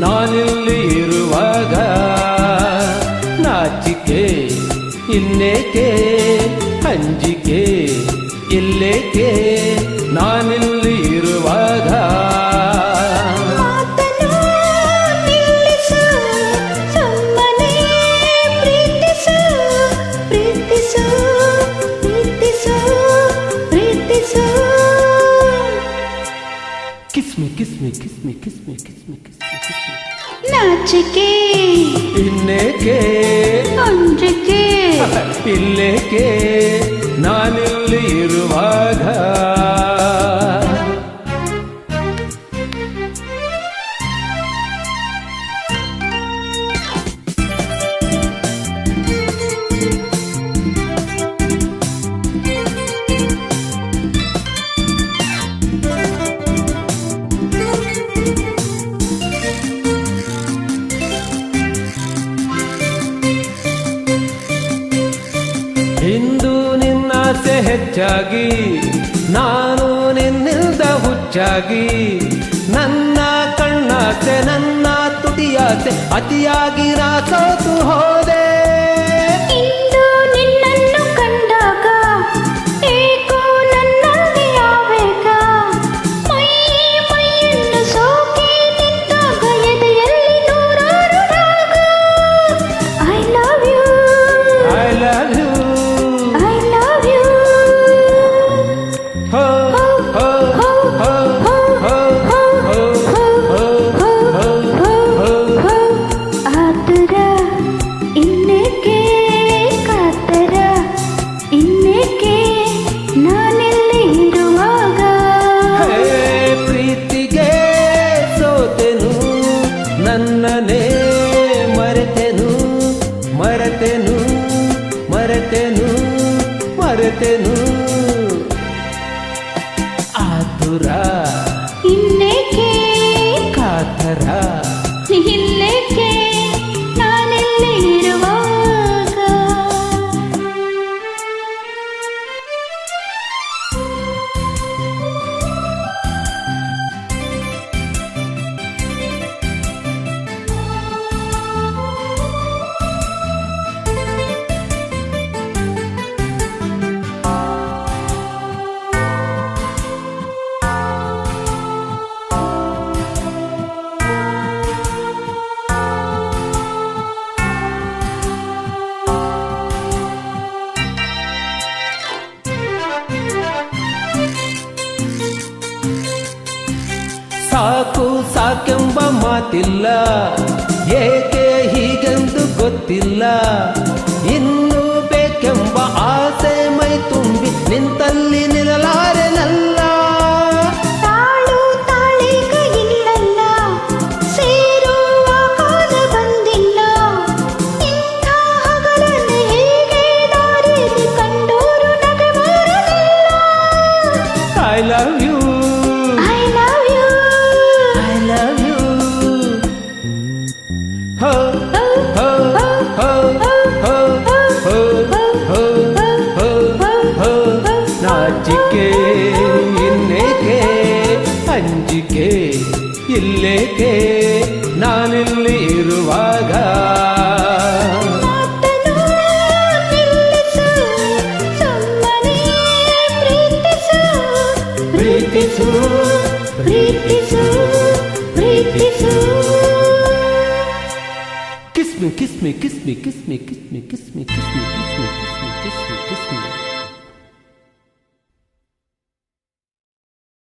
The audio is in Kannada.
ನಾನಿಲ್ಲಿ ಇರುವಾಗ ನಾಚಿಕೆ ಇನ್ನೇಕೆ ಅಂಜಿಕೆ ಇಲ್ಲೇಕೆ ನಾನಿಲ್ಲಿ ಇರುವಾಗ kiss me ನಾಚಿಕೆ ಇನ್ನೇಕೆ ಅಂಜಿಕೆ ಇಲ್ಲೇಕೆ ನಾನಿಲ್ಲಿ ಇರುವಾಗ ಇಂದು ನಿನ್ನಾಸೆ ಹೆಚ್ಚಾಗಿ ನಾನು ನಿನ್ನಿಂದ ಹುಚ್ಚಾಗಿ ನನ್ನ ಕಣ್ಣಾಸೆ ನನ್ನ ತುಟಿಯಾಸೆ ಅತಿಯಾಗಿ ನಾ ಸೋತು ಹೋದೆ ಇಂದು ನಿನ್ನನ್ನು ಕಂಡಾಗ ಏಕೋ ನನ್ನಲ್ಲಿ ಆವೇಗ ಮೈಯನ್ನು ಸೋಕಿ ನಿಂತಾಗ ಎದೆಯಲ್ಲಿ ನೂರಾರು ರಾಗ I love you I love you ನನ್ನನೇ ಮರೆತೆನು ಮರೆತೆನು ಮರೆತೆನು ಮರೆತೆನು ಆತುರ ಇನ್ನೇಕೆ ಕಾತರ ಇಲ್ಲೇಕೆ ನಾನೆಲ್ಲಿ ಇರುವಾಗ ಸಾಕು ಸಾಕೆಂಬ ಮಾತಿಲ್ಲ ಏಕೆ ಹೀಗೆಂದು ಗೊತ್ತಿಲ್ಲ ಇನ್ನು ಬೇಕೆಂಬ ಆಸೆ ಮೈ ತುಂಬಿ ನಿಂತಲ್ಲಿ ನಿಲ್ಲಲಾರೆನಲ್ಲ ತಾಳು ತಾಳಿಗ ಇಲ್ಲಲ್ಲ ಸೇರುವ ಕಾಲ ಬಂದಿಲ್ಲ ಇಂಥ ಹಗಲನ್ನು ಹೇಗೆ ದಾರಿಯಲ್ಲಿ ಕಂಡೋರು ನಗೆ ಬರಲಿಲ್ಲ ಐ ಲವ್ ಯು ನಾಚಿಕೆ ಇನ್ನೇಕೆ ಅಂಜಿಕೆ ಇಲ್ಲೇಕೆ ನಾನಿಲ್ಲಿ ಇರುವಾಗ ಪ್ರೀತಿಸು ಪ್ರೀತಿಸು ಪ್ರೀತಿಸು kiss me kiss me kiss me kiss me kiss me kiss me kiss me kiss me kiss me kiss me kiss me